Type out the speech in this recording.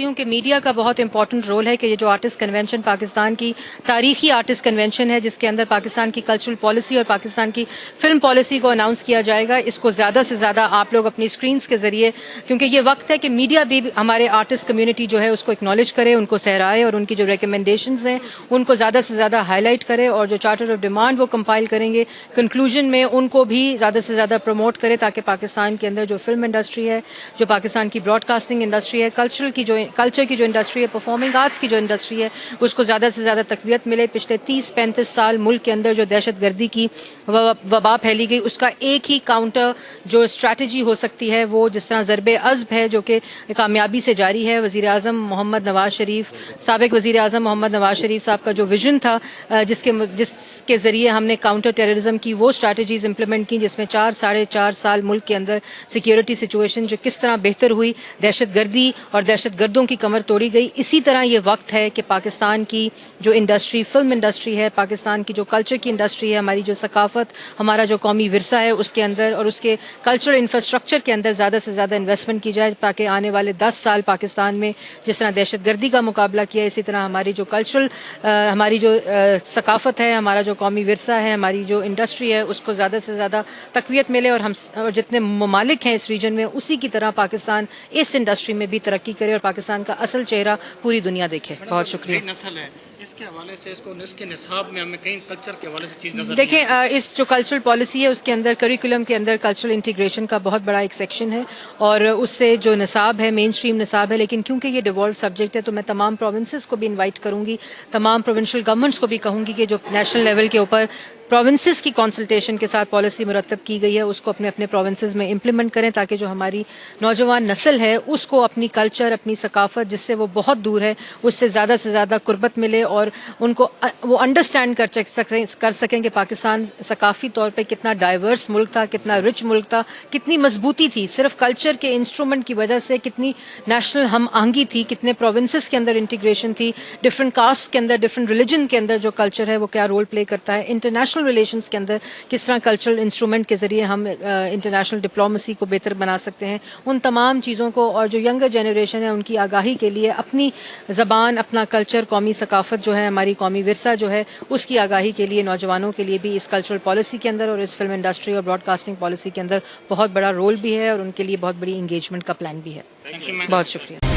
سمجھتی ہوں کہ میڈیا کا بہت امپورٹنٹ رول ہے کہ یہ جو آرٹسٹ کنونشن پاکستان کی تاریخی آرٹسٹ کنونشن ہے، جس کے اندر پاکستان کی کلچرل پالیسی اور پاکستان کی فلم پالیسی کو اناؤنس کیا جائے گا، اس کو زیادہ سے زیادہ آپ لوگ اپنی اسکرینز کے ذریعے، کیونکہ یہ وقت ہے کہ میڈیا بھی ہمارے آرٹسٹ کمیونٹی جو ہے اس کو اکنالج کرے، ان کو سہرائے اور ان کی جو ریکمنڈیشنز ہیں ان کو زیادہ سے زیادہ ہائی لائٹ کرے، اور جو چارٹر آف ڈیمانڈ وہ کمپائل کریں گے کنکلوژن میں ان کو بھی زیادہ سے زیادہ پروموٹ کرے، تاکہ پاکستان کے اندر جو فلم انڈسٹری ہے، جو پاکستان کی براڈ کاسٹنگ انڈسٹری ہے، کلچر کی جو انڈسٹری ہے، پرفارمنگ آرٹس کی جو انڈسٹری ہے، اس کو زیادہ سے زیادہ تقویت ملے۔ پچھلے 30-35 سال ملک کے اندر جو دہشت گردی کی وبا پھیلی گئی، اس کا ایک ہی کاؤنٹر جو اسٹریٹجی ہو سکتی ہے وہ جس طرح ضرب عضب ہے جو کہ کامیابی سے جاری ہے۔ وزیر اعظم محمد نواز شریف، سابق وزیر اعظم محمد نواز شریف صاحب کا جو ویژن تھا، جس کے ذریعے ہم نے کاؤنٹر ٹیررزم کی وہ اسٹریٹجیز امپلیمنٹ کی، جس میں 4-4.5 سال ملک کے اندر سیکیورٹی سچویشن جو کس طرح بہتر ہوئی، دہشت گردی اور دہشت گردوں کی کمر توڑی گئی۔ اسی طرح یہ وقت ہے کہ پاکستان کی جو انڈسٹری، فلم انڈسٹری ہے، پاکستان کی جو کلچر کی انڈسٹری ہے، ہماری جو ثقافت، ہمارا جو قومی ورثہ ہے، اس کے اندر اور اس کے کلچرل انفراسٹرکچر کے اندر زیادہ سے زیادہ انویسٹمنٹ کی جائے، تاکہ آنے والے 10 سال پاکستان میں جس طرح دہشت گردی کا مقابلہ کیا، اسی طرح ہماری جو کلچرل، ہماری جو ثقافت ہے، ہمارا جو قومی ورثہ ہے، ہماری جو انڈسٹری ہے، اس کو زیادہ سے زیادہ تقویت ملے، اور جتنے ممالک ہیں اس ریجن میں اسی کی طرح پاکستان اس انڈسٹری میں بھی ترقی کرے اور پاکستان کا اصل چہرہ پوری دنیا دیکھے۔ بہت شکریہ۔ نسل ہے اس کے حوالے سے، اس کو اس کے نصاب میں ہمیں کہیں کلچر کے حوالے سے چیز نظر دیکھیں، اس جو کلچرل پالیسی ہے اس کے اندر کریکولم کے اندر کلچرل انٹیگریشن کا بہت بڑا ایک سیکشن ہے، اور اس سے جو نصاب ہے مین اسٹریم نصاب ہے، لیکن کیونکہ یہ ڈیوالوڈ سبجیکٹ ہے تو میں تمام پروونسز کو بھی انوائٹ کروں گی، تمام پروونشل گورنمنٹس کو بھی کہوں گی کہ جو نیشنل لیول کے اوپر پروونسز کی کنسلٹیشن کے ساتھ پالیسی مرتب کی گئی ہے، اس کو اپنے اپنے پروونسز میں امپلیمنٹ کریں، تاکہ جو ہماری نوجوان نسل ہے اس کو اپنی کلچر، اپنی ثقافت جس سے وہ بہت دور ہے، اس سے زیادہ قربت ملے، اور ان کو وہ انڈرسٹینڈ کر سکیں کہ پاکستان ثقافتی طور پہ کتنا ڈائیورس ملک تھا، کتنا رچ ملک تھا، کتنی مضبوطی تھی صرف کلچر کے انسٹرومنٹ کی وجہ سے، کتنی نیشنل ہم آہنگی تھی، کتنے پروونسز کے اندر انٹیگریشن تھی، ڈفرنٹ کاسٹ کے اندر، ڈفرنٹ ریلیجن کے اندر جو کلچر ہے وہ کیا رول پلے کرتا ہے، انٹرنیشنل ریلیشنز کے اندر کس طرح کلچرل انسٹرومنٹ کے ذریعے ہم انٹرنیشنل ڈپلومیسی کو بہتر بنا سکتے ہیں، ان تمام چیزوں کو، اور جو ینگر جنریشن ہے ان کی آگاہی کے لیے اپنی زبان، اپنا کلچر، قومی ثقافت جو ہے، ہماری قومی ورثہ جو ہے، اس کی آگاہی کے لیے نوجوانوں کے لیے بھی اس کلچرل پالیسی کے اندر اور اس فلم انڈسٹری اور براڈ کاسٹنگ پالیسی کے اندر بہت بڑا رول بھی ہے، اور ان کے لیے بہت بڑی انگیجمنٹ کا پلان بھی ہے۔ بہت شکریہ۔